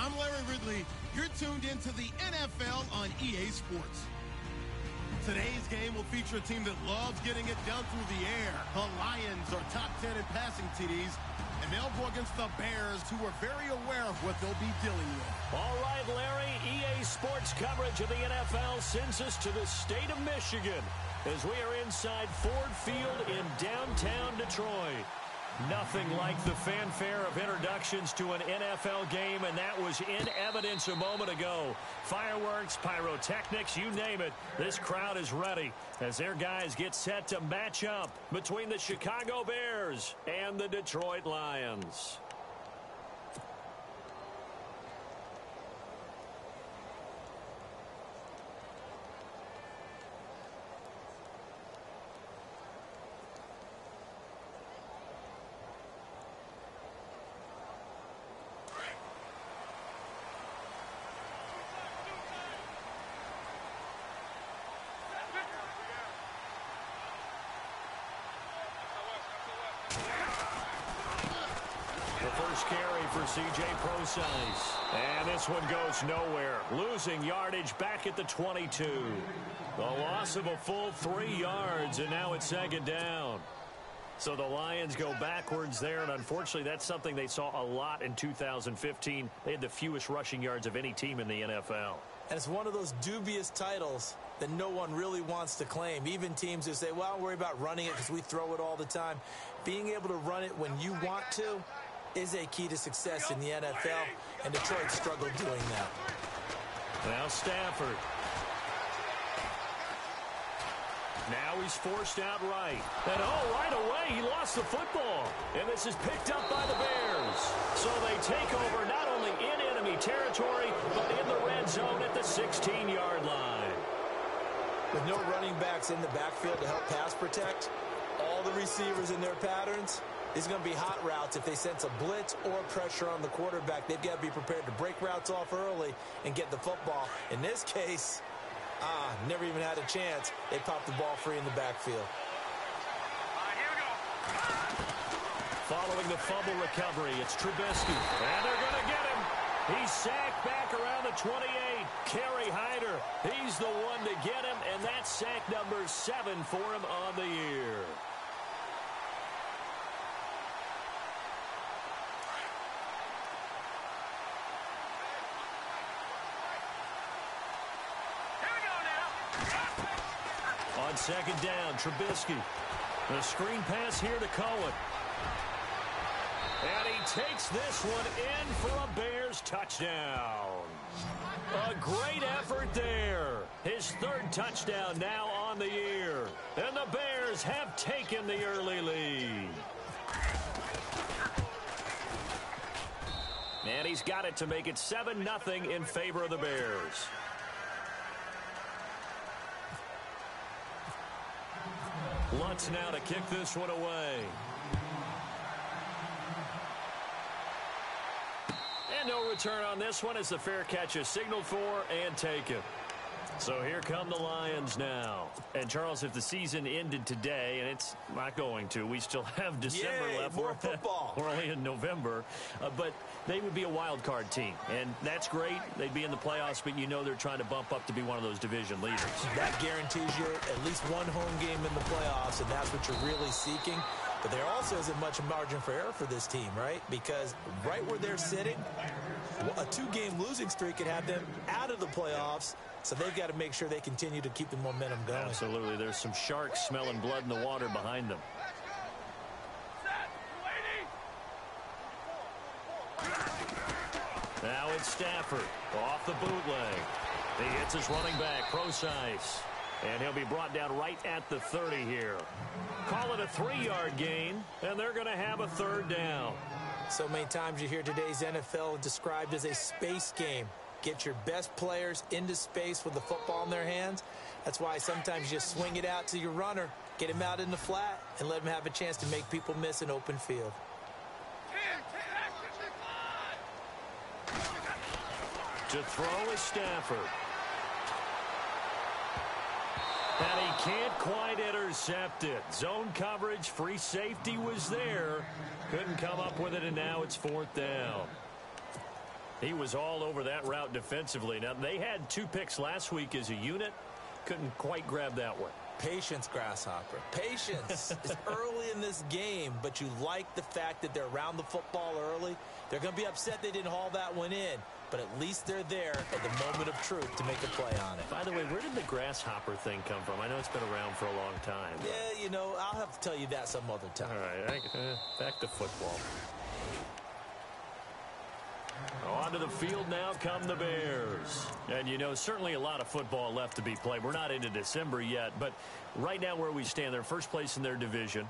I'm Larry Ridley. You're tuned into the NFL on EA Sports. Today's game will feature a team that loves getting it done through the air. The Lions are top 10 in passing TDs, and they'll go against the Bears, who are very aware of what they'll be dealing with. All right, Larry, EA Sports coverage of the NFL sends us to the state of Michigan as we are inside Ford Field in downtown Detroit. Nothing like the fanfare of introductions to an NFL game, and that was in evidence a moment ago. Fireworks, pyrotechnics, you name it. This crowd is ready as their guys get set to match up between the Chicago Bears and the Detroit Lions. Carry for C.J. Procise. And this one goes nowhere. Losing yardage back at the 22. The loss of a full 3 yards, and now it's second down. So the Lions go backwards there, and unfortunately that's something they saw a lot in 2015. They had the fewest rushing yards of any team in the NFL. And it's one of those dubious titles that no one really wants to claim. Even teams who say, well, don't worry about running it because we throw it all the time. Being able to run it when you want to is a key to success in the NFL, and Detroit struggled doing that. Now Stafford. Now he's forced out right. And right away he lost the football. And this is picked up by the Bears. So they take over not only in enemy territory, but in the red zone at the 16-yard line. With no running backs in the backfield to help pass protect, all the receivers in their patterns, it's going to be hot routes. If they sense a blitz or pressure on the quarterback, they've got to be prepared to break routes off early and get the football. In this case, never even had a chance. They popped the ball free in the backfield. Here we go. Following the fumble recovery, it's Trubisky. And they're going to get him. He's sacked back around the 28. Kerry Hyder, he's the one to get him, and that's sack number 7 for him on the year. On second down, Trubisky. The screen pass here to Cohen. And he takes this one in for a Bears touchdown. A great effort there. His 3rd touchdown now on the year. And the Bears have taken the early lead. And he's got it to make it 7-0 in favor of the Bears. Lutz now to kick this one away. And no return on this one as the fair catch is signaled for and taken. So here come the Lions now. And, Charles, if the season ended today, and it's not going to, we still have December left. More football. We're only in November. But they would be a wild card team. And that's great. They'd be in the playoffs, but you know they're trying to bump up to be one of those division leaders. That guarantees you at least one home game in the playoffs, and that's what you're really seeking. But there also isn't much margin for error for this team, right? Because right where they're sitting, a 2-game losing streak could have them out of the playoffs. So they've got to make sure they continue to keep the momentum going. Absolutely. There's some sharks smelling blood in the water behind them. Now it's Stafford off the bootleg. He hits his running back, Procise. And he'll be brought down right at the 30 here. Call it a 3-yard gain, and they're going to have a 3rd down. So many times you hear today's NFL described as a space game. Get your best players into space with the football in their hands. That's why sometimes you just swing it out to your runner, get him out in the flat, and let him have a chance to make people miss an open field. To throw is Stafford. And he can't quite intercept it. Zone coverage, free safety was there. Couldn't come up with it, and now it's 4th down. He was all over that route defensively. Now, they had 2 picks last week as a unit. Couldn't quite grab that one. Patience, Grasshopper. Patience. It's early in this game, but you like the fact that they're around the football early. They're going to be upset they didn't haul that one in, but at least they're there at the moment of truth to make a play on it. By the way, where did the grasshopper thing come from? I know it's been around for a long time. Yeah, you know, I'll have to tell you that some other time. All right, back to football. Onto the field now come the Bears. And, you know, certainly a lot of football left to be played. We're not into December yet, but right now where we stand, they're first place in their division.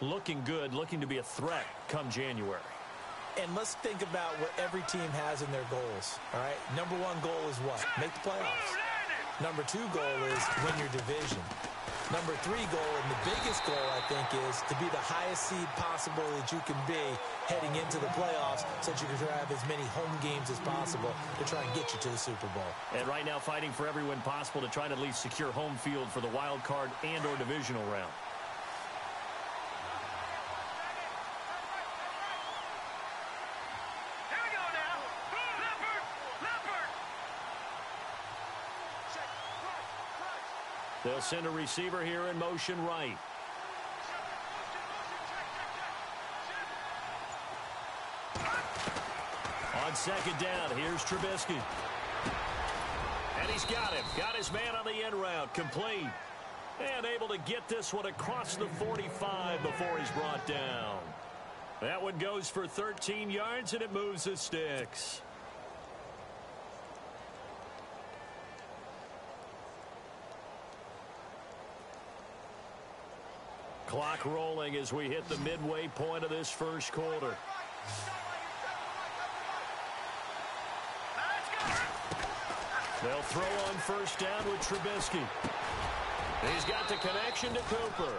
Looking good, looking to be a threat come January. And let's think about what every team has in their goals, all right? Number 1 goal is what? Make the playoffs. Number 2 goal is win your division. Number 3 goal, and the biggest goal, I think, is to be the highest seed possible that you can be heading into the playoffs so that you can have as many home games as possible to try and get you to the Super Bowl. And right now fighting for every win possible to try to at least secure home field for the wild card and or divisional round. They'll send a receiver here in motion right. On second down, here's Trubisky. And he's got him. Got his man on the end route. Complete. And able to get this one across the 45 before he's brought down. That one goes for 13 yards, and it moves the sticks. Clock rolling as we hit the midway point of this first quarter. They'll throw on first down with Trubisky. He's got the connection to Cooper.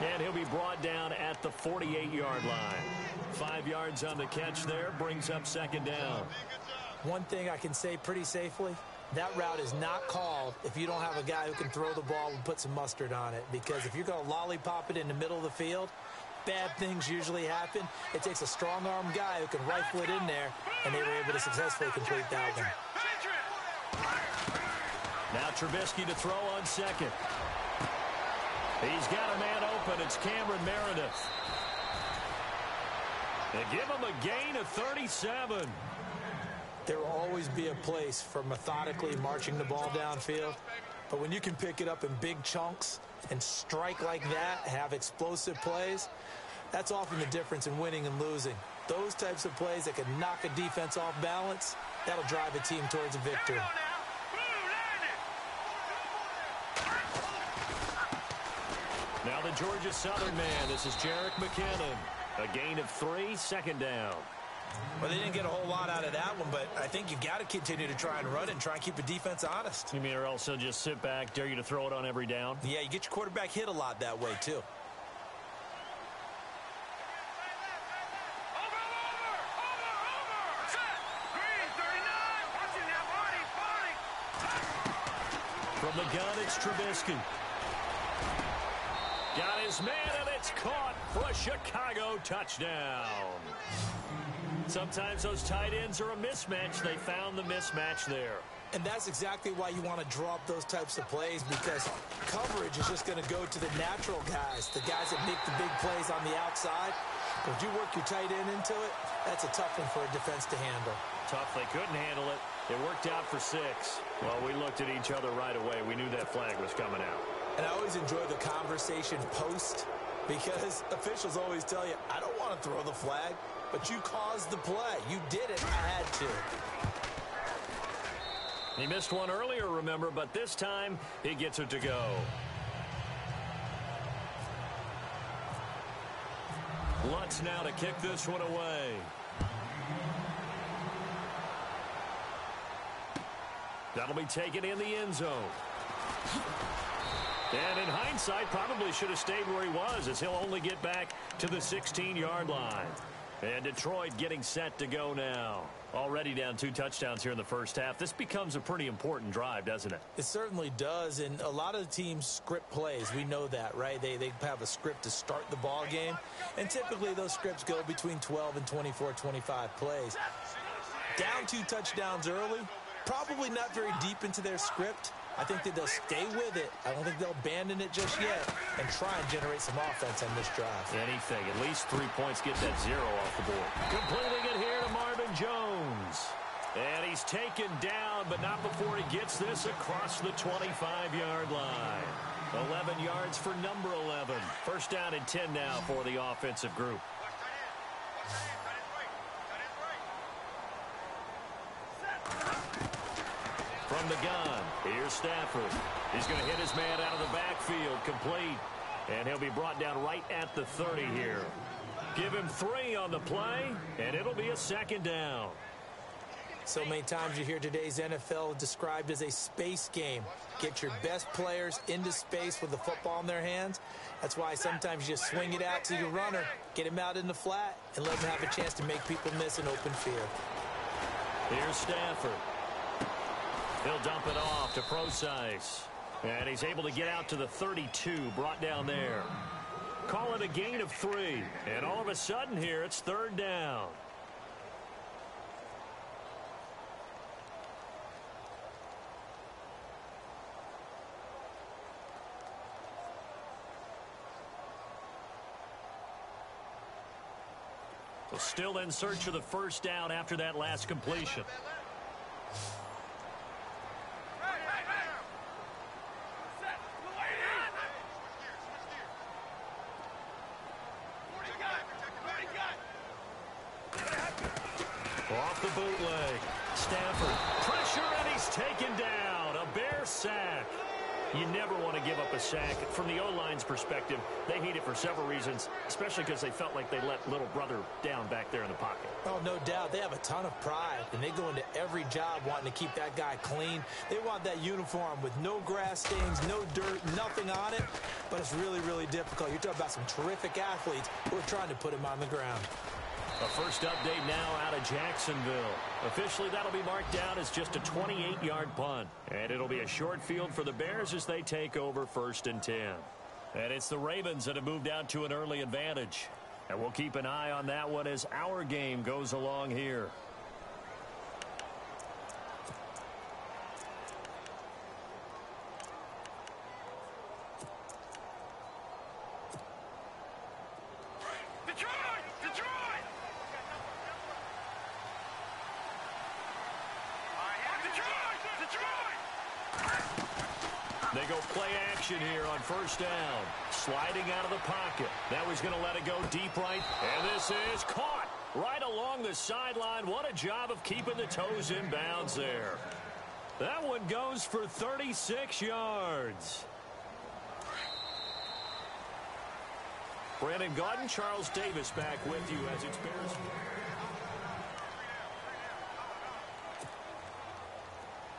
And he'll be brought down at the 48-yard line. 5 yards on the catch there, brings up second down. One thing I can say pretty safely, that route is not called if you don't have a guy who can throw the ball and put some mustard on it. Because if you're going to lollipop it in the middle of the field, bad things usually happen. It takes a strong-arm guy who can rifle it in there, and they were able to successfully complete that one. Now Trubisky to throw on second. He's got a man open. It's Cameron Meredith. They give him a gain of 37. There will always be a place for methodically marching the ball downfield. But when you can pick it up in big chunks and strike like that, have explosive plays, that's often the difference in winning and losing. Those types of plays that can knock a defense off balance, that'll drive a team towards a victory. Now the Georgia Southern man. This is Jerick McKinnon. A gain of 3, second down. Well, they didn't get a whole lot out of that one, but I think you've got to continue to try and run it and try and keep the defense honest. You mean or else they'll just sit back, dare you to throw it on every down? Yeah, you get your quarterback hit a lot that way, too. From the gun, it's Trubisky. Got his man, and it's caught for a Chicago touchdown. Sometimes those tight ends are a mismatch. They found the mismatch there. And that's exactly why you want to draw up those types of plays, because coverage is just going to go to the natural guys, the guys that make the big plays on the outside. But if you work your tight end into it, that's a tough one for a defense to handle. Tough. They couldn't handle it. It worked out for 6. Well, we looked at each other right away. We knew that flag was coming out. And I always enjoy the conversation post, because officials always tell you, I don't want to throw the flag, but you caused the play. You did it. I had to. He missed one earlier, remember, but this time he gets it to go. Lutz now to kick this one away. That'll be taken in the end zone. And in hindsight, probably should have stayed where he was, as he'll only get back to the 16-yard line. And Detroit getting set to go now. Already down 2 touchdowns here in the first half. This becomes a pretty important drive, doesn't it? It certainly does, and a lot of the teams script plays. We know that, right? They have a script to start the ball game, and typically those scripts go between 12 and 24, 25 plays. Down 2 touchdowns early, probably not very deep into their script. I think that they'll stay with it. I don't think they'll abandon it just yet and try and generate some offense on this drive. Anything. At least 3 points, get that 0 off the board. Completing it here to Marvin Jones. And he's taken down, but not before he gets this across the 25-yard line. 11 yards for number 11. First down and 10 now for the offensive group. From the gun, here's Stafford. He's going to hit his man out of the backfield, complete. And he'll be brought down right at the 30 here. Give him 3 on the play, and it'll be a second down. So many times you hear today's NFL described as a space game. Get your best players into space with the football in their hands. That's why sometimes you just swing it out to your runner, get him out in the flat, and let him have a chance to make people miss an open field. Here's Stafford. He'll dump it off to Procise. And he's able to get out to the 32, brought down there. Call it a gain of 3. And all of a sudden here, it's third down. Well, still in search of the first down after that last completion. Off the bootleg. Stafford. Pressure, and he's taken down. A Bear sack. You never want to give up a sack. From the O-line's perspective, they hate it for several reasons, especially because they felt like they let little brother down back there in the pocket. Oh, no doubt. They have a ton of pride, and they go into every job wanting to keep that guy clean. They want that uniform with no grass stains, no dirt, nothing on it, but it's really, really difficult. You're talking about some terrific athletes who are trying to put him on the ground. A first update now out of Jacksonville. Officially, that'll be marked down as just a 28-yard punt. And it'll be a short field for the Bears as they take over 1st and 10. And it's the Ravens that have moved out to an early advantage. And we'll keep an eye on that one as our game goes along here. They go play action here on first down. Sliding out of the pocket. Now he's going to let it go deep right. And this is caught right along the sideline. What a job of keeping the toes in bounds there. That one goes for 36 yards. Brandon Gaudin, Charles Davis back with you as it's Bears.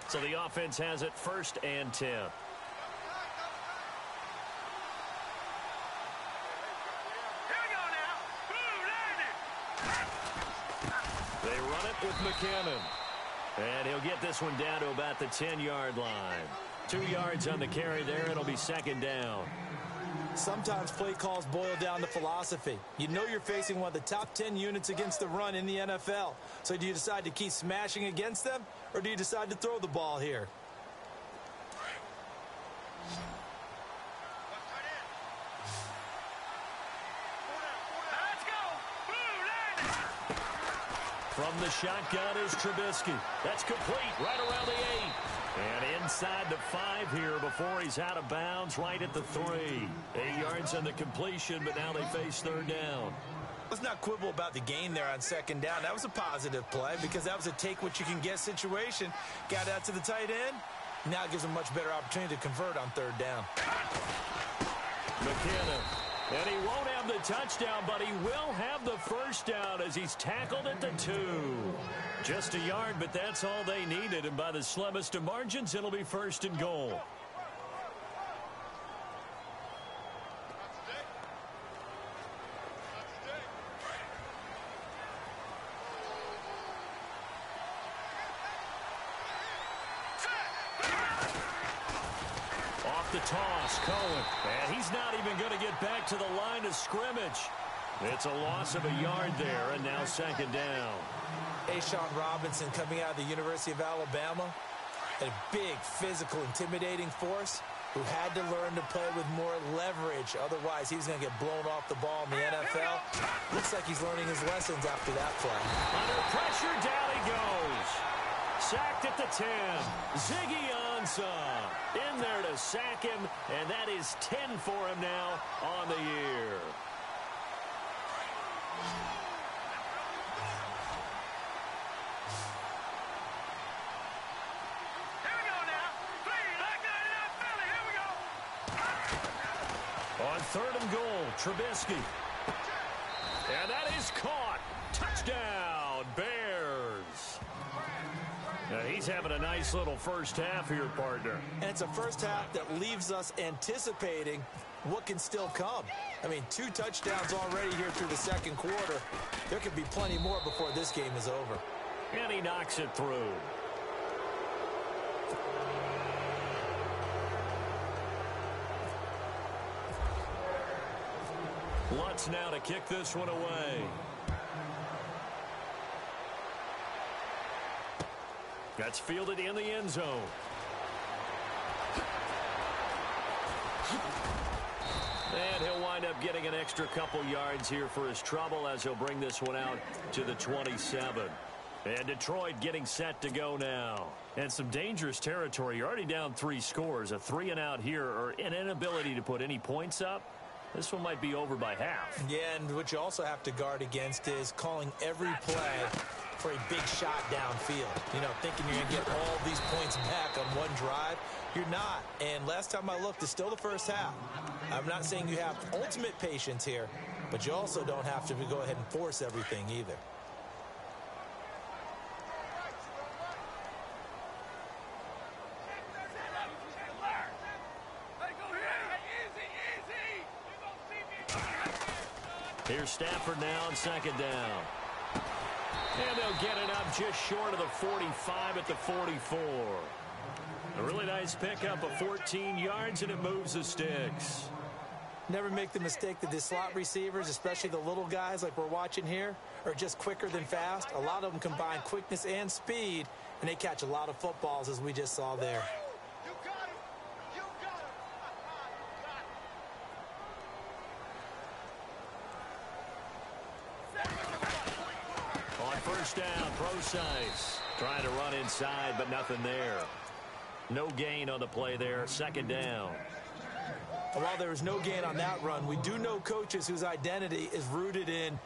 So the offense has it 1st and 10. With McKinnon. And he'll get this one down to about the 10-yard line. 2 yards on the carry there. It'll be second down. Sometimes play calls boil down to philosophy. You know you're facing one of the top 10 units against the run in the NFL. So do you decide to keep smashing against them, or do you decide to throw the ball here? From the shotgun is Trubisky. That's complete right around the 8. And inside the 5 here before he's out of bounds right at the 3. 8 yards on the completion, but now they face third down. Let's not quibble about the gain there on second down. That was a positive play because that was a take-what-you-can-get situation. Got out to the tight end. Now it gives him a much better opportunity to convert on third down. McKinnon. And he won't have the touchdown, but he will have the first down as he's tackled at the 2. Just a yard, but that's all they needed. And by the slimmest of margins, it'll be 1st and goal. The toss, Cohen, and he's not even going to get back to the line of scrimmage. It's a loss of a yard there, and now second down. Sean Robinson coming out of the University of Alabama, a big, physical, intimidating force who had to learn to play with more leverage. Otherwise, he's going to get blown off the ball in the NFL. Looks like he's learning his lessons after that play. Under pressure, down he goes. Sacked at the 10. Ziggy Ansah in there to sack him, and that is 10 for him now on the year. On third and goal, Trubisky. And that is caught. Touchdown, Bears. Now he's having a nice little first half here, partner. And it's a first half that leaves us anticipating what can still come. I mean, 2 touchdowns already here through the second quarter. There could be plenty more before this game is over. And he knocks it through. Lutz now to kick this one away. That's fielded in the end zone. And he'll wind up getting an extra couple yards here for his trouble as he'll bring this one out to the 27. And Detroit getting set to go now. And some dangerous territory. You're already down 3 scores. A 3-and-out here, or an inability to put any points up. This one might be over by half. Yeah, and what you also have to guard against is calling every play for a big shot downfield. You know, thinking you're going to get all these points back on one drive. You're not. And last time I looked, it's still the first half. I'm not saying you have ultimate patience here, but you also don't have to go ahead and force everything either. Here's Stafford now on second down. And they'll get it up just short of the 45 at the 44. A really nice pickup of 14 yards, and it moves the sticks. Never make the mistake that the slot receivers, especially the little guys like we're watching here, are just quicker than fast. A lot of them combine quickness and speed, and they catch a lot of footballs, as we just saw there. First down, Procise trying to run inside, but nothing there. No gain on the play there. Second down. While there was no gain on that run, we do know coaches whose identity is rooted in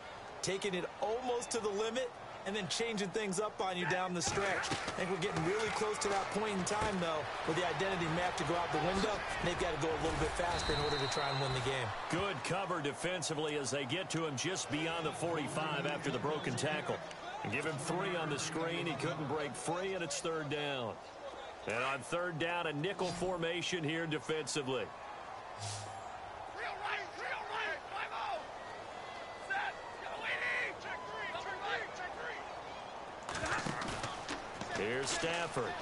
taking it almost to the limit and then changing things up on you down the stretch. I think we're getting really close to that point in time, though, where the identity may have to go out the window, and they've got to go a little bit faster in order to try and win the game. Good cover defensively as they get to him just beyond the 45 after the broken tackle. And give him 3 on the screen. He couldn't break free, and it's third down. And on third down, a nickel formation here defensively. Here's Stafford.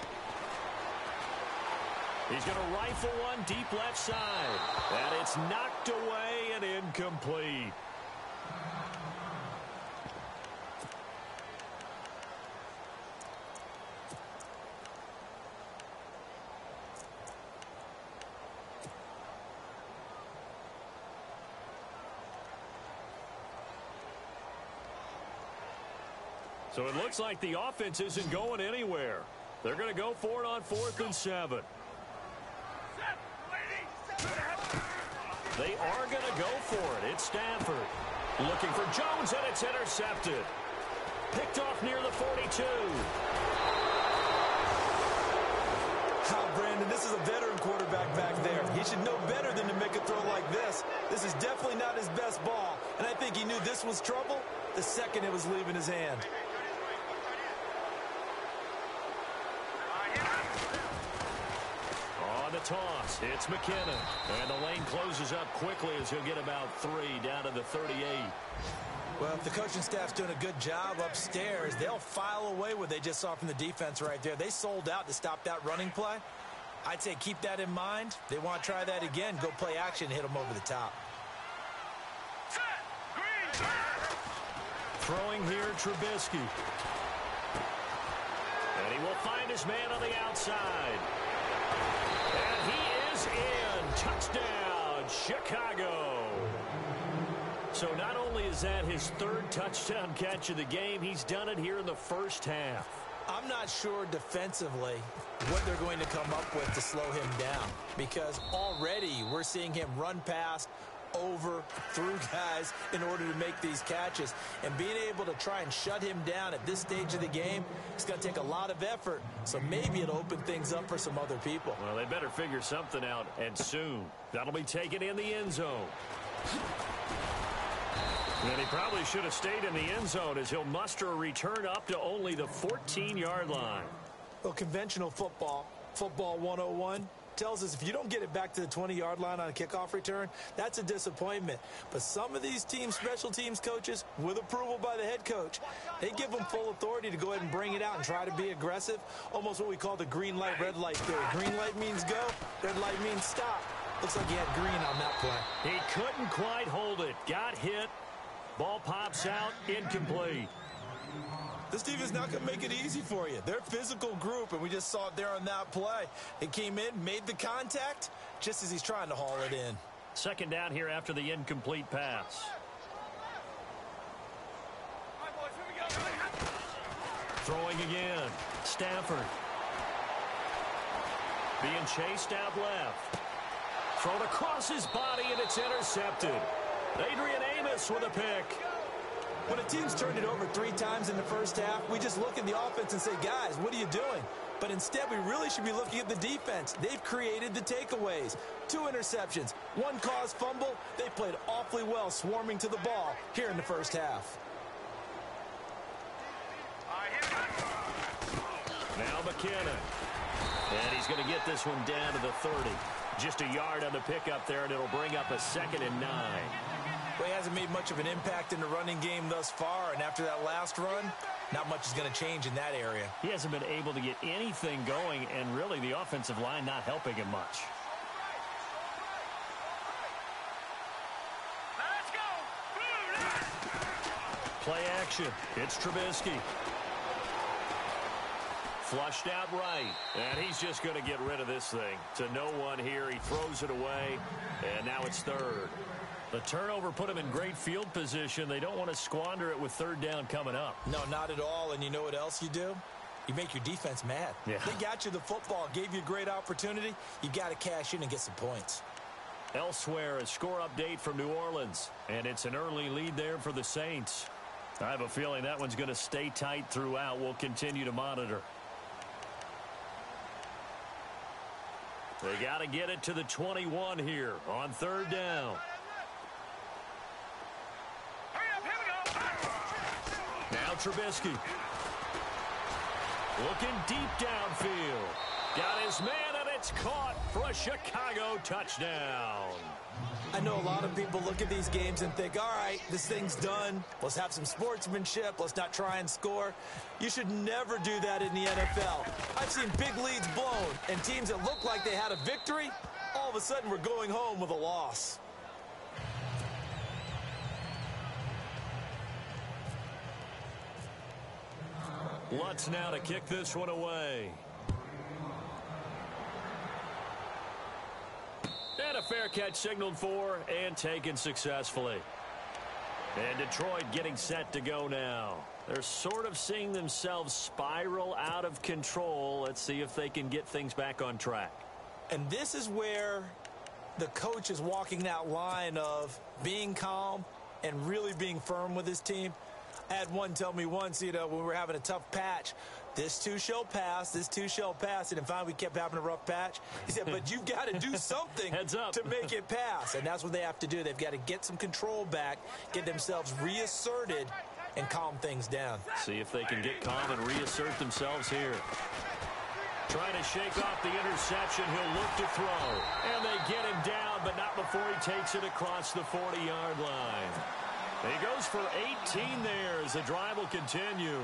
He's going to rifle one deep left side. And it's knocked away and incomplete. So it looks like the offense isn't going anywhere. They're going to go for it on 4th and 7. They are going to go for it. It's Stafford looking for Jones, and it's intercepted. Picked off near the 42. Brandon, this is a veteran quarterback back there. He should know better than to make a throw like this. This is definitely not his best ball, and I think he knew this was trouble the second it was leaving his hand. On the toss, it's McKinnon. And the lane closes up quickly as he'll get about 3 down to the 38. Well, if the coaching staff's doing a good job upstairs, they'll file away what they just saw from the defense right there. They sold out to stop that running play. I'd say keep that in mind. They want to try that again. Go play action and hit them over the top. Set, green, Throwing here, Trubisky. And he will find his man on the outside. And he is in. Touchdown, Chicago. So not only is that his third touchdown catch of the game, he's done it here in the first half. I'm not sure defensively what they're going to come up with to slow him down, because already we're seeing him run past, over, through guys in order to make these catches. And being able to try and shut him down at this stage of the game, it's going to take a lot of effort. So maybe it'll open things up for some other people. Well, they better figure something out, and soon. That'll be taken in the end zone. And he probably should have stayed in the end zone, as he'll muster a return up to only the 14-yard line. Well, conventional football 101, tells us if you don't get it back to the 20-yard line on a kickoff return, that's a disappointment. But some of these teams, special teams coaches, with approval by the head coach, they give them full authority to go ahead and bring it out and try to be aggressive, almost what we call the green light, red light theory. Green light means go, red light means stop. Looks like he had green on that play. He couldn't quite hold it. Got hit. Ball pops out, incomplete. This team is not going to make it easy for you. They're a physical group, and we just saw it there on that play. He came in, made the contact, just as he's trying to haul it in. Second down here after the incomplete pass. All right, boys, here we go. Throwing again. Stafford. Being chased out left. Thrown across his body, and it's intercepted. Adrian Amos with a pick. When a team's turned it over 3 times in the first half, we just look at the offense and say, guys, what are you doing? But instead, we really should be looking at the defense. They've created the takeaways. 2 interceptions, 1 caused fumble. They played awfully well swarming to the ball here in the first half. All right, here we go. Now McKinnon. And he's going to get this one down to the 30. Just a yard on the pickup there, and it'll bring up a 2nd and 9. Well, he hasn't made much of an impact in the running game thus far, and after that last run, not much is going to change in that area. He hasn't been able to get anything going, and really the offensive line not helping him much. Let's go. Play action. It's Trubisky. Flushed out right, and he's just going to get rid of this thing. To no one here, he throws it away, and now it's 3rd. The turnover put him in great field position. They don't want to squander it with 3rd down coming up. No, not at all, and you know what else you do? You make your defense mad. Yeah. They got you the football, gave you a great opportunity. You got to cash in and get some points. Elsewhere, a score update from New Orleans, and it's an early lead there for the Saints. I have a feeling that one's going to stay tight throughout. We'll continue to monitor. They got to get it to the 21 here on 3rd down. Hurry up, here we go. Now Trubisky. Looking deep downfield. Got his man, and it's caught for a Chicago touchdown. I know a lot of people look at these games and think, all right, this thing's done. Let's have some sportsmanship. Let's not try and score. You should never do that in the NFL. I've seen big leads blown, and teams that looked like they had a victory, all of a sudden we're going home with a loss. Lutz now to kick this one away. And a fair catch signaled for and taken successfully. And Detroit getting set to go now. They're sort of seeing themselves spiral out of control. Let's see if they can get things back on track. And this is where the coach is walking that line of being calm and really being firm with his team. I had one tell me once, when we were having a tough patch, this too shall pass, this too shall pass. And finally we kept having a rough patch. He said, but you've got to do something Heads up. to make it pass. And that's what they have to do. They've got to get some control back, get themselves reasserted, and calm things down. See if they can get calm and reassert themselves here. Trying to shake off the interception. He'll look to throw. And they get him down, but not before he takes it across the 40-yard line. He goes for 18 there as the drive will continue.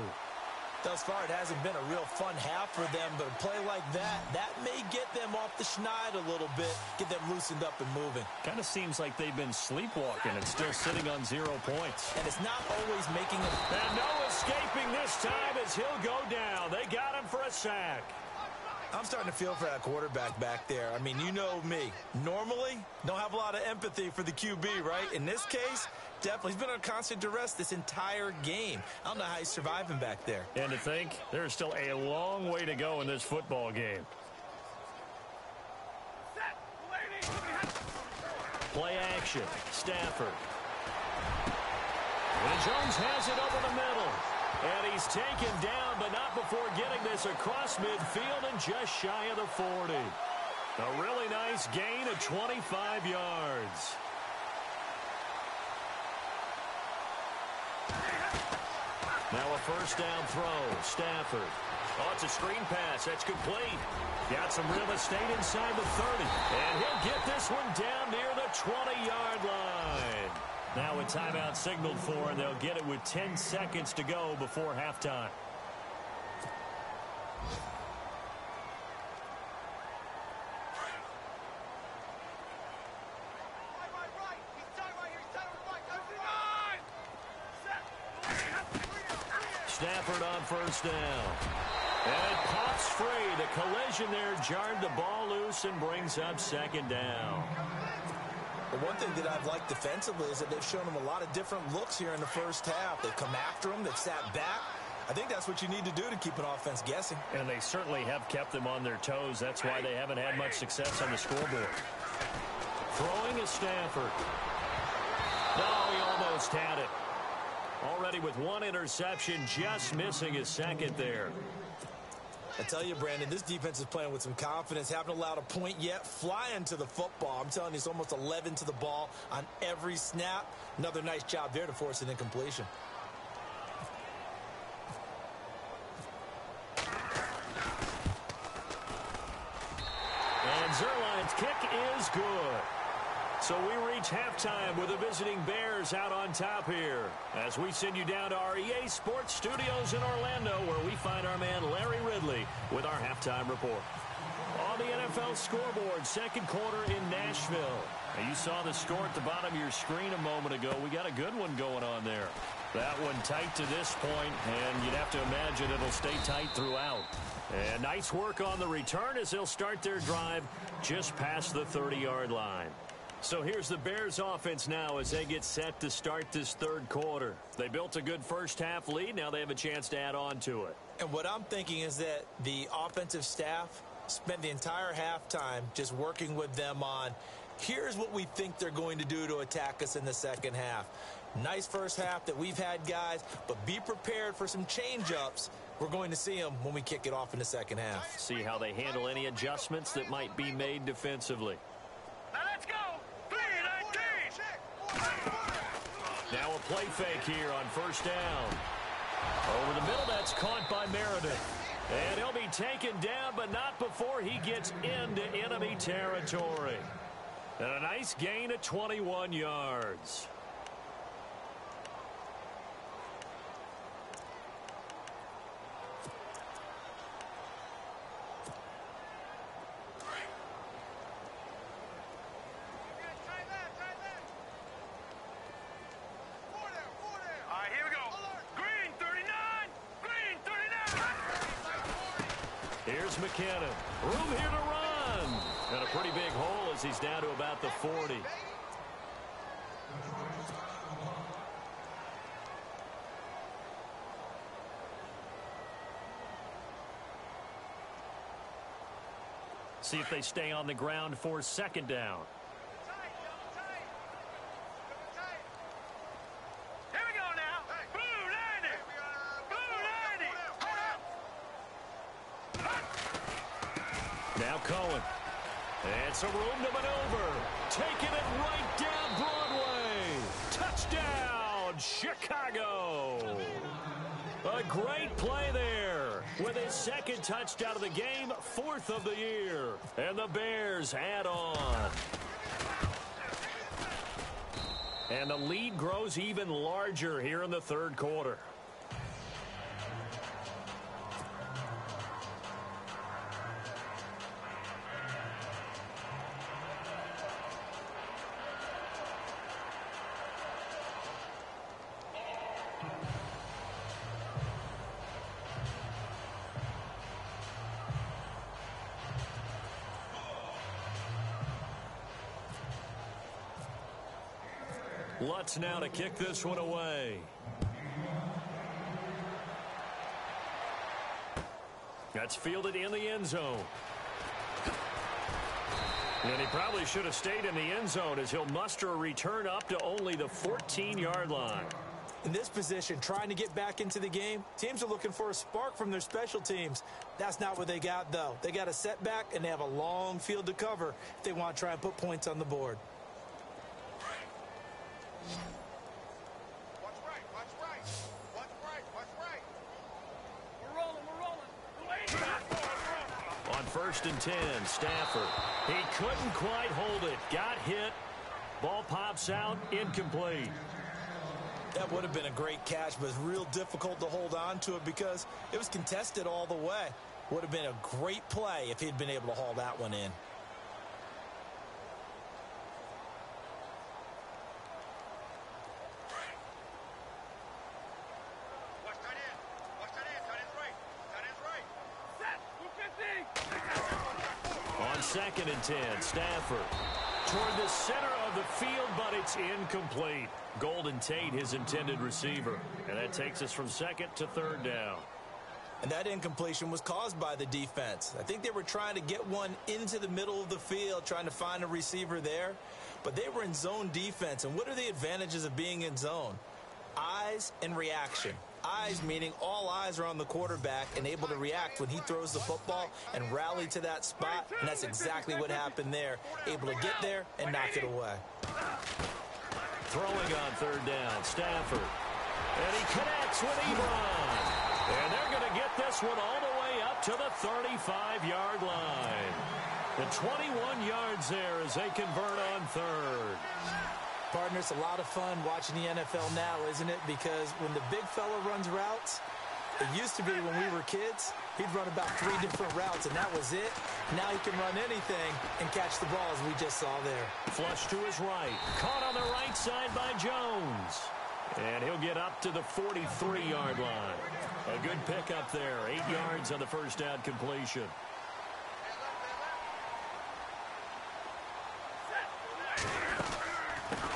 Thus far, it hasn't been a real fun half for them, but a play like that may get them off the schneid a little bit, get them loosened up and moving. Kind of seems like they've been sleepwalking and still sitting on 0 points. And it's not always making them. And no escaping this time as he'll go down. They got him for a sack. I'm starting to feel for that quarterback back there. I mean, you know me. Normally, don't have a lot of empathy for the QB, right? In this case, definitely. He's been under constant duress this entire game. I don't know how he's surviving back there. And to think, there's still a long way to go in this football game. Play action. Stafford. And Jones has it over the middle. And he's taken down, but not before getting this across midfield and just shy of the 40. A really nice gain of 25 yards. Now a first down throw. Stafford. Oh, it's a screen pass. That's complete. Got some real estate inside the 30. And he'll get this one down near the 20-yard line. Now a timeout signaled for, and they'll get it with 10 seconds to go before halftime. Stafford on first down. And it pops free. The collision there jarred the ball loose and brings up second down. But one thing that I've liked defensively is that they've shown them a lot of different looks here in the first half. They've come after them. They've sat back. I think that's what you need to do to keep an offense guessing. And they certainly have kept them on their toes. That's why they haven't had much success on the scoreboard. Throwing is Stafford. No, he almost had it. Already with one interception, just missing his second there. I tell you, Brandon, this defense is playing with some confidence. Haven't allowed a point yet. Flying to the football. I'm telling you, it's almost 11 to the ball on every snap. Another nice job there to force an incompletion. And Zerline's kick is good. So we reach halftime with the visiting Bears out on top here as we send you down to our EA Sports Studios in Orlando, where we find our man Larry Ridley with our halftime report. On the NFL scoreboard, second quarter in Nashville. Now, you saw the score at the bottom of your screen a moment ago. We got a good one going on there. That one tight to this point, and you'd have to imagine it'll stay tight throughout. And nice work on the return as they'll start their drive just past the 30-yard line. So here's the Bears offense now as they get set to start this third quarter. They built a good first half lead. Now they have a chance to add on to it. And what I'm thinking is that the offensive staff spent the entire halftime just working with them on, here's what we think they're going to do to attack us in the second half. Nice first half that we've had, guys, but be prepared for some change-ups. We're going to see them when we kick it off in the second half. See how they handle any adjustments that might be made defensively. Now let's go. 3-19. Now a play fake here on first down. Over the middle, that's caught by Meredith. And he'll be taken down, but not before he gets into enemy territory. And a nice gain of 21 yards. Here's McKinnon. Room here to run. And a pretty big hole as he's down to about the 40. See if they stay on the ground for second down. Now Cohen. And some room to maneuver. Taking it right down Broadway. Touchdown, Chicago. A great play there. With his second touchdown of the game, fourth of the year. And the Bears add on. And the lead grows even larger here in the third quarter. Lutz now to kick this one away. That's fielded in the end zone. And he probably should have stayed in the end zone as he'll muster a return up to only the 14-yard line. In this position, trying to get back into the game, teams are looking for a spark from their special teams. That's not what they got, though. They got a setback, and they have a long field to cover if they want to try and put points on the board. Watch right, watch right. Watch right, watch right. We're rolling, we're rolling. On 1st and 10, Stafford. He couldn't quite hold it. Got hit. Ball pops out. Incomplete. That would have been a great catch, but it's real difficult to hold on to it because it was contested all the way. Would have been a great play if he'd been able to haul that one in. Watch tight end. Watch tight end. Tight end's right. Tight end's right. Set. 250. On 2nd and 10, Stafford. Toward the center of the field, but it's incomplete. Golden Tate, his intended receiver. And that takes us from 2nd to 3rd down. And that incompletion was caused by the defense. I think they were trying to get one into the middle of the field, trying to find a receiver there. But they were in zone defense. And what are the advantages of being in zone? Eyes and reaction. Eyes meaning all eyes are on the quarterback and able to react when he throws the football and rally to that spot. And that's exactly what happened there. Able to get there and knock it away. Throwing on 3rd down, Stafford. And he connects with Ebron. And they're going to get this one all the way up to the 35-yard line. The 21 yards there as they convert on 3rd. Partner, it's a lot of fun watching the NFL now, isn't it? Because when the big fella runs routes, it used to be when we were kids, he'd run about 3 different routes, and that was it. Now he can run anything and catch the ball, as we just saw there. Flush to his right. Caught on the right side by Jones. And he'll get up to the 43-yard line. A good pickup there. 8 yards on the first down completion.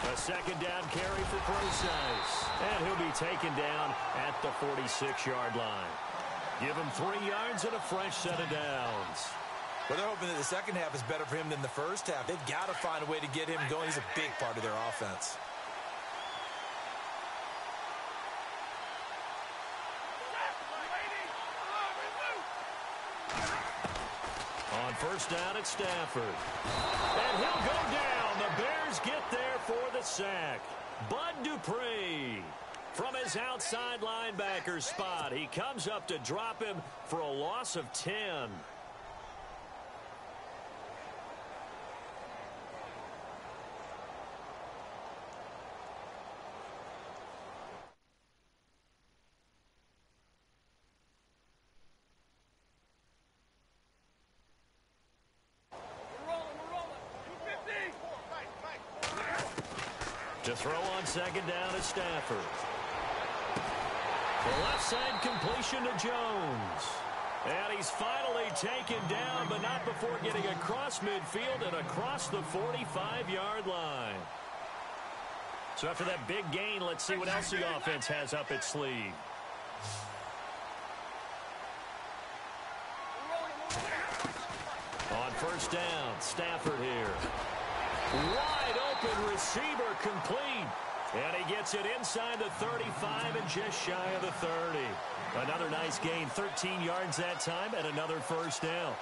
A 2nd down carry for Procise. And he'll be taken down at the 46-yard line. Give him 3 yards and a fresh set of downs. Well, they're hoping that the second half is better for him than the first half. They've got to find a way to get him going. He's a big part of their offense. On 1st down at Stafford. And he'll go down. The Bears get there for the sack. Bud Dupree from his outside linebacker spot. He comes up to drop him for a loss of 10. To throw on 2nd down at Stafford. The left side completion to Jones. And he's finally taken down, but not before getting across midfield and across the 45-yard line. So after that big gain, let's see what else the offense has up its sleeve. On 1st down, Stafford here. Wide open receiver complete. And he gets it inside the 35 and just shy of the 30. Another nice gain, 13 yards that time, and another first down.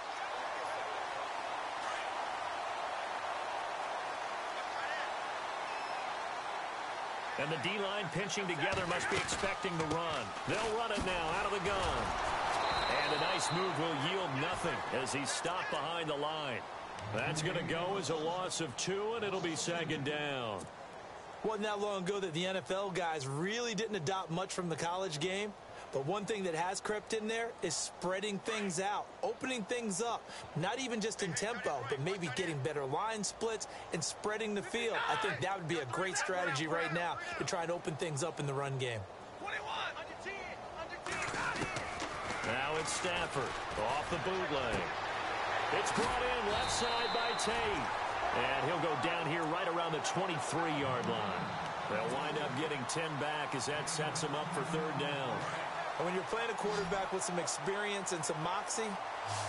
And the D-line pinching together must be expecting the run. They'll run it now out of the gun. And a nice move will yield nothing as he's stopped behind the line. That's going to go as a loss of 2, and it'll be 2nd down. Wasn't that long ago that the NFL guys really didn't adopt much from the college game. But one thing that has crept in there is spreading things out, opening things up, not even just in tempo, but maybe getting better line splits and spreading the field. I think that would be a great strategy right now to try and open things up in the run game. Now it's Stafford off the bootleg. It's brought in left side by Tate. And he'll go down here right around the 23-yard line. They'll wind up getting 10 back as that sets them up for third down. And when you're playing a quarterback with some experience and some moxie,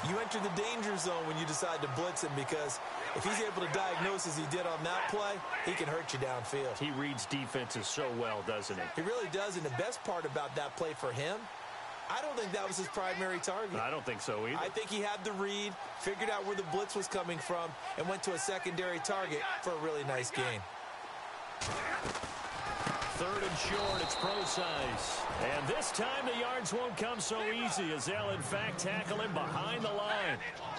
you enter the danger zone when you decide to blitz him, because if he's able to diagnose as he did on that play, he can hurt you downfield. He reads defenses so well, doesn't he? He really does, and the best part about that play for him, I don't think that was his primary target. I don't think so either. I think he had the read, figured out where the blitz was coming from, and went to a secondary target for a really nice gain. Third and short, it's Procise. And this time the yards won't come so easy, as they'll in fact tackle him behind the line.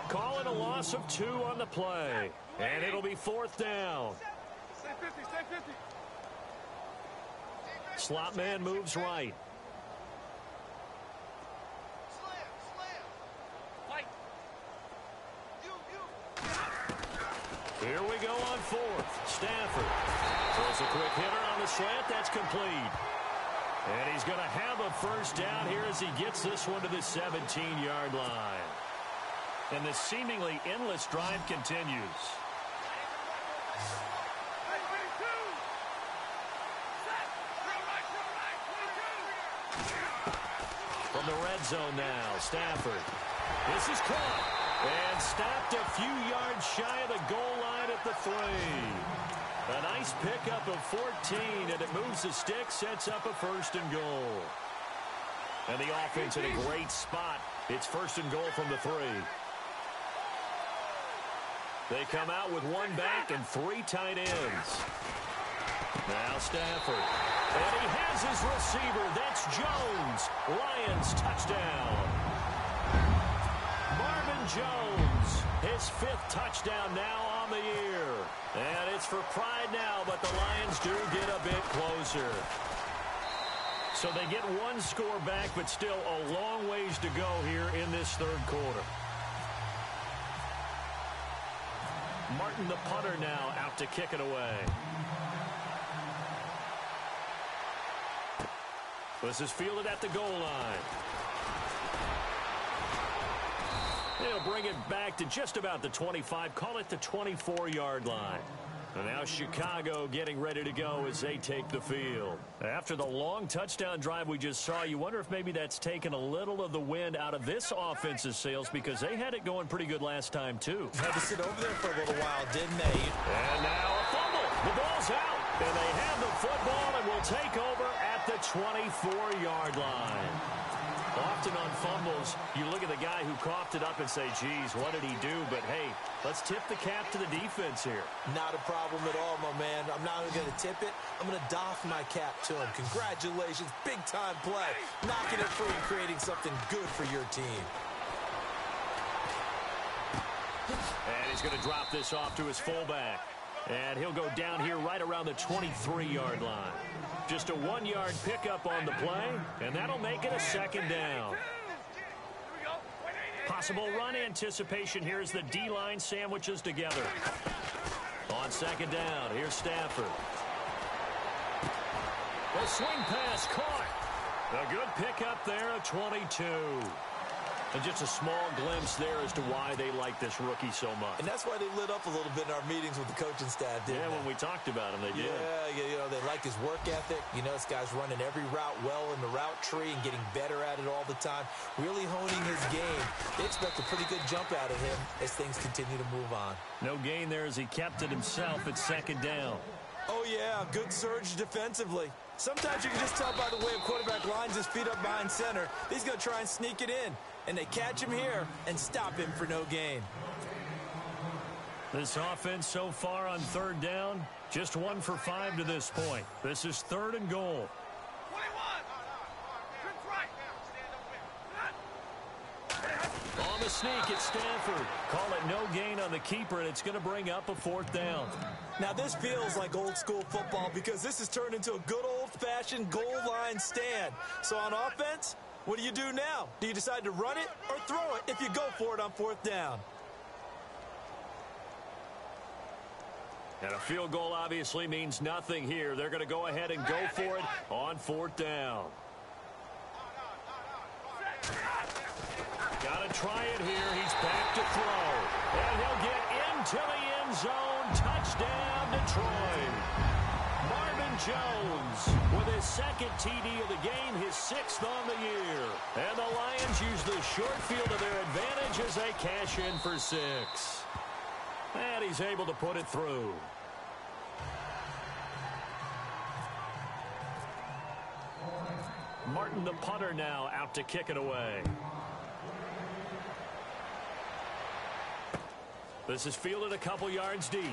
Call it a loss of 2 on the play. And it'll be fourth down. Stay 50, stay 50. Slot man moves right. Here we go on fourth. Stafford throws a quick hitter on the slant. That's complete. And he's going to have a first down here as he gets this one to the 17-yard line. And the seemingly endless drive continues. From the red zone now, Stafford. This is caught. And stopped a few yards shy of the goal line at the 3. A nice pickup of 14, and it moves the stick, sets up a first and goal. And the offense in a great spot. It's first and goal from the 3. They come out with 1 back and 3 tight ends. Now Stafford. And he has his receiver. That's Jones. Lions touchdown. Jones, his 5th touchdown now on the year. And it's for pride now, but the Lions do get a bit closer. So they get 1 score back, but still a long ways to go here in this third quarter. Martin, the punter, now out to kick it away. This is fielded at the goal line. They'll bring it back to just about the 25, call it the 24-yard line. And now Chicago getting ready to go as they take the field. After the long touchdown drive we just saw, you wonder if maybe that's taken a little of the wind out of this offense's sails, because they had it going pretty good last time, too. Had to sit over there for a little while, didn't they? And now a fumble. The ball's out. And they have the football and will take over at the 24-yard line. Often on fumbles, you look at the guy who coughed it up and say, geez, what did he do? But, hey, let's tip the cap to the defense here. Not a problem at all, my man. I'm not even going to tip it. I'm going to doff my cap to him. Congratulations. Big-time play. Knocking it free and creating something good for your team. And he's going to drop this off to his fullback. And he'll go down here right around the 23-yard line. Just a 1-yard pickup on the play, and that'll make it a second down. Possible run anticipation here as the D-line sandwiches together. On second down, here's Stafford. A swing pass caught. A good pickup there of 22. And just a small glimpse there as to why they like this rookie so much. And that's why they lit up a little bit in our meetings with the coaching staff, didn't they? Yeah, when we talked about him, they did. Yeah, you know, they like his work ethic. You know, this guy's running every route well in the route tree and getting better at it all the time, really honing his game. They expect a pretty good jump out of him as things continue to move on. No gain there as he kept it himself at second down. Oh, yeah, good surge defensively. Sometimes you can just tell by the way a quarterback lines his feet up behind center. He's going to try and sneak it in. And they catch him here and stop him for no gain. This offense so far on third down, just 1 for 5 to this point. This is third and goal. 21. On the sneak, it's Stafford. Call it no gain on the keeper, and it's going to bring up a fourth down. Now, this feels like old school football because this has turned into a good old-fashioned goal line stand. So on offense, what do you do now? Do you decide to run it or throw it if you go for it on fourth down? And a field goal obviously means nothing here. They're going to go ahead and go for it on fourth down. Got to try it here. He's back to throw. And he'll get into the end zone. Touchdown, Detroit. Marvin Jones with his second TD of the game, his 6th on the year. And the Lions use the short field to their advantage as they cash in for 6. And he's able to put it through. Martin, the punter, now out to kick it away. This is fielded a couple yards deep.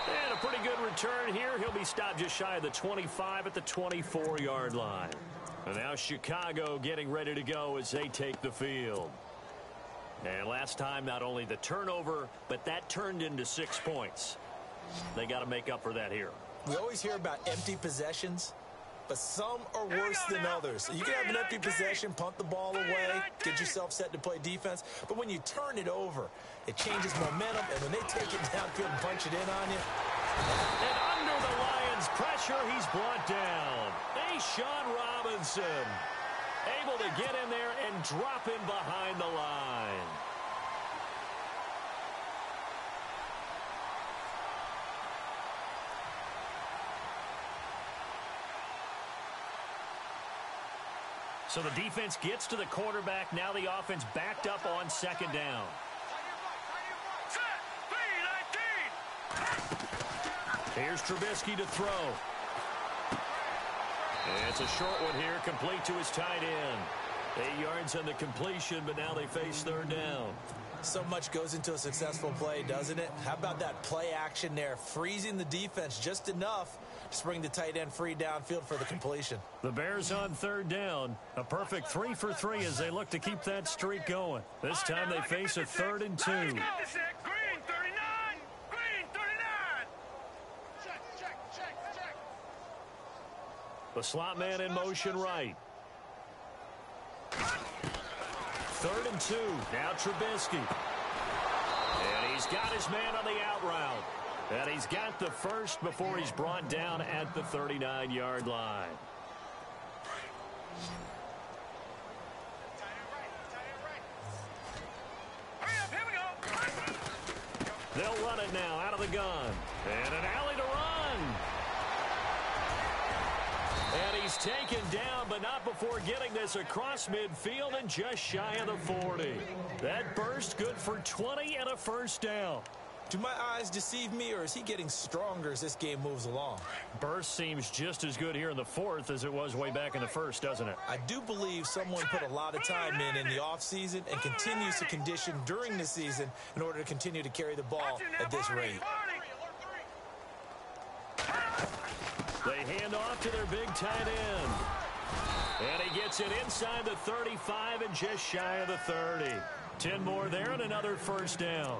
And a pretty good return here. He'll be stopped just shy of the 25 at the 24-yard line. And now Chicago getting ready to go as they take the field. And last time, not only the turnover, but that turned into 6 points. They got to make up for that here. We always hear about empty possessions, but some are worse than others. You can have an empty possession, punt the ball away, get yourself set to play defense, but when you turn it over, it changes momentum, and when they take it downfield and punch it in on you. And under the Lions' pressure, he's brought down. Sean Robinson able to get in there and drop him behind the line. So the defense gets to the quarterback. Now the offense backed up on 2nd down. Here's Trubisky to throw. It's a short one here, complete to his tight end. 8 yards on the completion, but now they face 3rd down. So much goes into a successful play, doesn't it? How about that play action there, freezing the defense just enough to bring the tight end free downfield for the completion. The Bears on 3rd down. A perfect 3 for 3 as they look to keep that streak going. This time they face a 3rd and 2. Green 39. Green 39. Check. The slot man in motion right. 3rd and 2. Now Trubisky. And he's got his man on the out route. And he's got the first before he's brought down at the 39-yard line. They'll run it now out of the gun. And an alley to run. And he's taken down, but not before getting this across midfield and just shy of the 40. That burst good for 20 and a 1st down. Do my eyes deceive me, or is he getting stronger as this game moves along? Burst seems just as good here in the 4th as it was way back in the 1st, doesn't it? I do believe someone put a lot of time in the offseason and continues to condition during the season in order to continue to carry the ball at this rate. They hand off to their big tight end. And he gets it inside the 35 and just shy of the 30. 10 more there and another 1st down.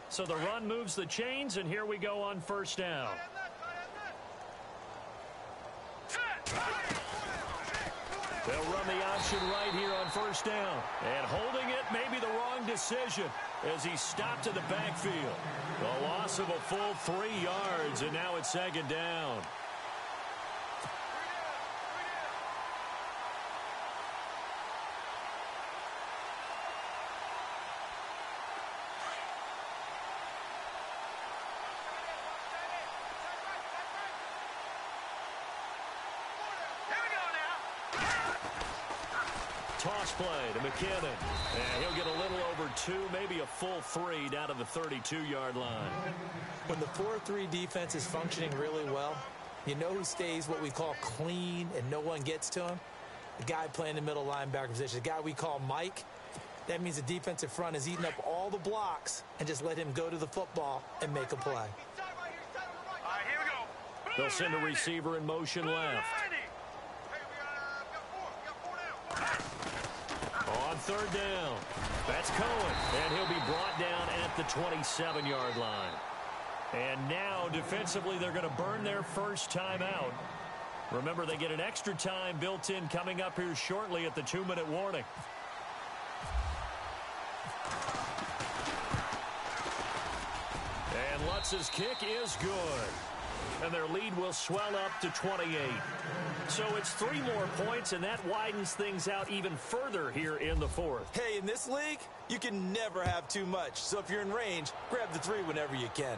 So the run moves the chains, and here we go on 1st down. They'll run the option right here on 1st down. And holding it may be the wrong decision as he stopped in the backfield. The loss of a full 3 yards, and now it's 2nd down. Toss play to McKinnon. And he'll get a little over 2, maybe a full 3 down to the 32-yard line. When the 4-3 defense is functioning really well, you know who stays what we call clean and no one gets to him? The guy playing the middle linebacker position, the guy we call Mike. That means the defensive front is eating up all the blocks and just let him go to the football and make a play. All right, here we go. They'll send a receiver in motion left. On 3rd down, that's Cohen, and he'll be brought down at the 27-yard line. And now, defensively, they're going to burn their first time out. Remember, they get an extra time built in coming up here shortly at the 2-minute warning. And Lutz's kick is good. And their lead will swell up to 28. So it's 3 more points, and that widens things out even further here in the fourth. Hey, in this league, you can never have too much. So if you're in range, grab the 3 whenever you can.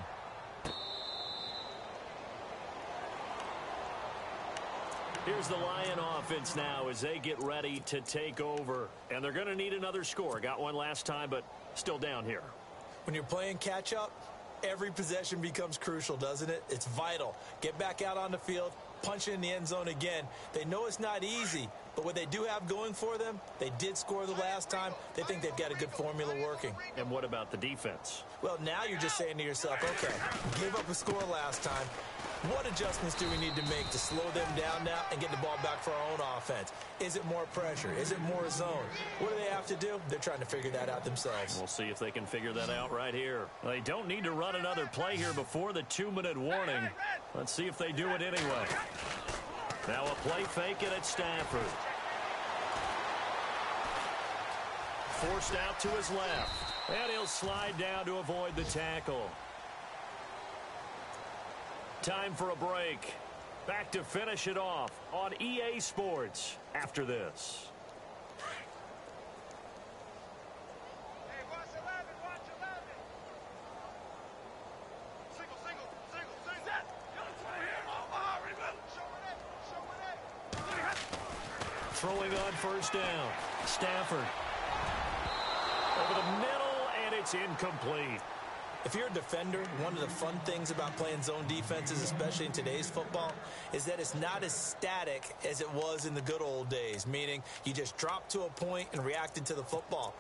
Here's the Lion offense now as they get ready to take over. And they're going to need another score. Got one last time, but still down here. When you're playing catch-up, every possession becomes crucial, doesn't it? It's vital. Get back out on the field, punch it in the end zone again. They know it's not easy, but what they do have going for them, they did score the last time. They think they've got a good formula working. And what about the defense? Well, now you're just saying to yourself, okay, give up a score last time. What adjustments do we need to make to slow them down now and get the ball back for our own offense? Is it more pressure? Is it more zone? What do they have to do? They're trying to figure that out themselves. We'll see if they can figure that out right here. They don't need to run another play here before the 2-minute warning. Let's see if they do it anyway. Now a play fake it at Stafford. Forced out to his left. And he'll slide down to avoid the tackle. Time for a break. Back to finish it off on EA Sports after this. Hey, watch 11, watch 11. Single, single, single, single. Set. Show it. Throwing on first down. Stafford. Over the middle, and it's incomplete. If you're a defender, one of the fun things about playing zone defenses, especially in today's football, is that it's not as static as it was in the good old days, meaning you just dropped to a point and reacted to the football.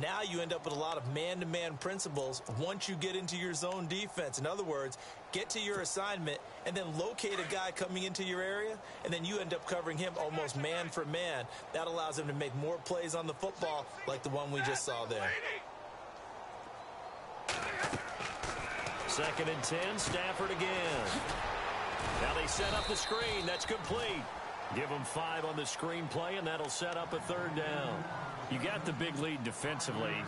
Now you end up with a lot of man-to-man principles once you get into your zone defense. In other words, get to your assignment and then locate a guy coming into your area, and then you end up covering him almost man for man. That allows him to make more plays on the football like the one we just saw there. 2nd and 10, Stafford again. Now they set up the screen. That's complete. Give them 5 on the screen play, and that'll set up a 3rd down. You got the big lead defensively.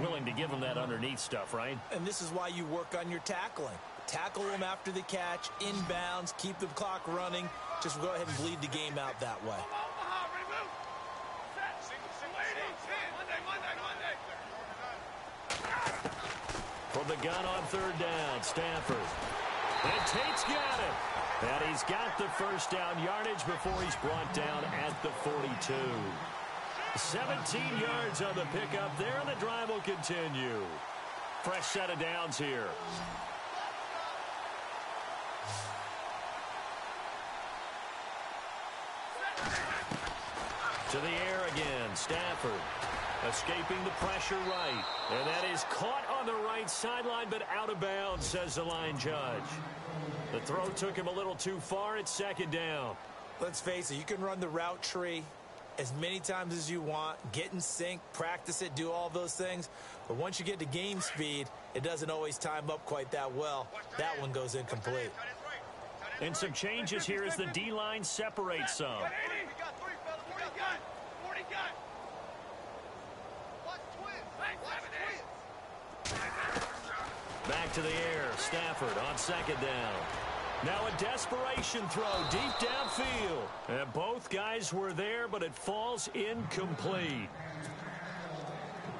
Willing to give them that underneath stuff, right? And this is why you work on your tackling. Tackle them after the catch, inbounds, keep the clock running. Just go ahead and bleed the game out that way. From the gun on 3rd down, Stafford. And Tate's got it. And he's got the first down yardage before he's brought down at the 42. 17 yards on the pickup there, and the drive will continue. Fresh set of downs here. To the air again, Stafford. Escaping the pressure right. And that is caught on the right sideline, but out of bounds, says the line judge. The throw took him a little too far. It's 2nd down. Let's face it, you can run the route tree as many times as you want, get in sync, practice it, do all those things. But once you get to game speed, it doesn't always time up quite that well. That one goes incomplete. And some changes here as the D-line separates some. Back to the air. Stafford on 2nd down. Now a desperation throw deep downfield. And both guys were there, but it falls incomplete.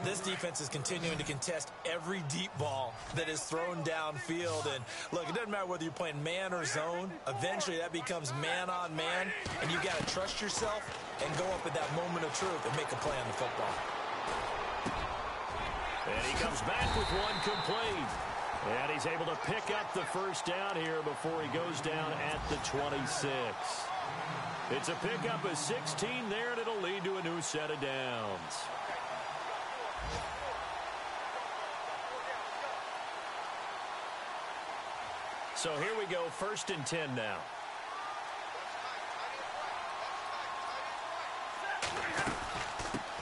This defense is continuing to contest every deep ball that is thrown downfield. And look, it doesn't matter whether you're playing man or zone. Eventually that becomes man on man, and you've got to trust yourself and go up at that moment of truth and make a play on the football. And he comes back with one complete. And he's able to pick up the first down here before he goes down at the 26. It's a pickup of 16 there, and it'll lead to a new set of downs. So here we go, 1st and 10 now.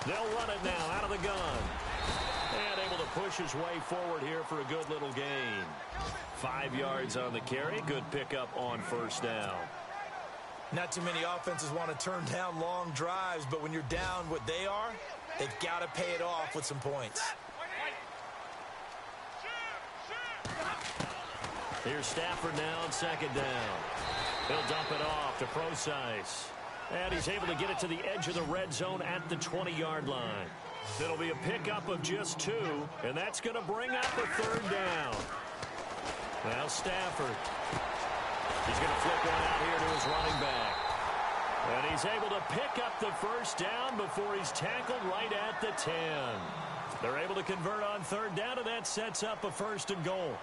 They'll run it now out of the gun. And able to push his way forward here for a good little gain. 5 yards on the carry. Good pickup on 1st down. Not too many offenses want to turn down long drives, but when you're down what they are, they've got to pay it off with some points. Here's Stafford now on second down. He'll dump it off to Procise. And he's able to get it to the edge of the red zone at the 20-yard line. It'll be a pickup of just 2, and that's going to bring up a third down. Now Stafford. He's going to flip one out here to his running back. And he's able to pick up the first down before he's tackled right at the 10. They're able to convert on third down, and that sets up a 1st and goal.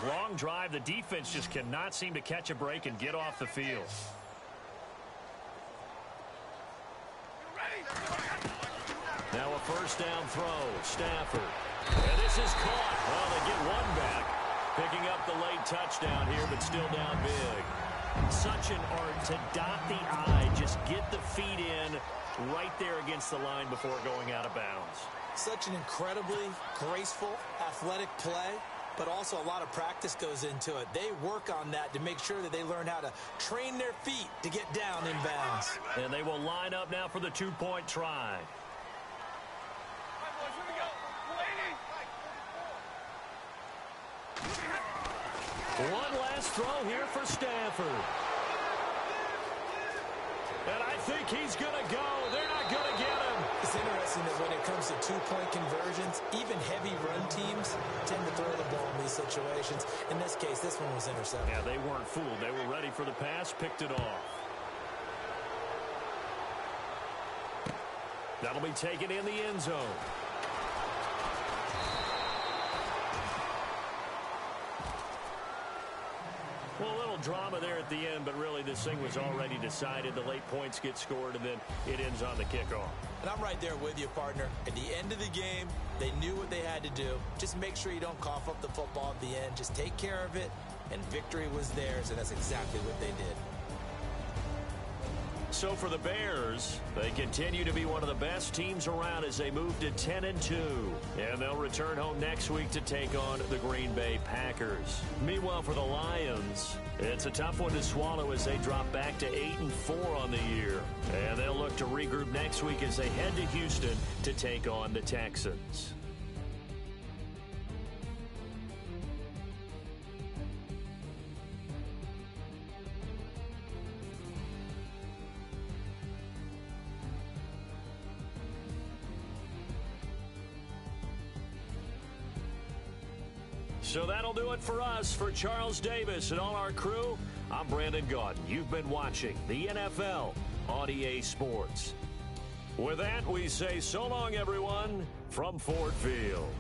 Long drive. The defense just cannot seem to catch a break and get off the field. Now a first down throw. Stafford. And this is caught. Well, they get one back. Picking up the late touchdown here, but still down big. Such an art to dot the I, just get the feet in right there against the line before going out of bounds. Such an incredibly graceful, athletic play, but also a lot of practice goes into it. They work on that to make sure that they learn how to train their feet to get down in bounds. And they will line up now for the 2-point try. One last throw here for Stafford. And I think he's going to go. They're not going to get him. It's interesting that when it comes to 2-point conversions, even heavy run teams tend to throw the ball in these situations. In this case, this one was intercepted. Yeah, they weren't fooled. They were ready for the pass, picked it off. That'll be taken in the end zone. Well, a little drama there at the end, but really this thing was already decided. The late points get scored, and then it ends on the kickoff. And I'm right there with you, partner. At the end of the game, they knew what they had to do. Just make sure you don't cough up the football at the end. Just take care of it, and victory was theirs, and that's exactly what they did. So for the Bears, they continue to be one of the best teams around as they move to 10-2. And they'll return home next week to take on the Green Bay Packers. Meanwhile, for the Lions, it's a tough one to swallow as they drop back to 8-4 on the year. And they'll look to regroup next week as they head to Houston to take on the Texans. So that'll do it for us. For Charles Davis and all our crew, I'm Brandon Gaudin. You've been watching the NFL on EA Sports. With that, we say so long, everyone, from Ford Field.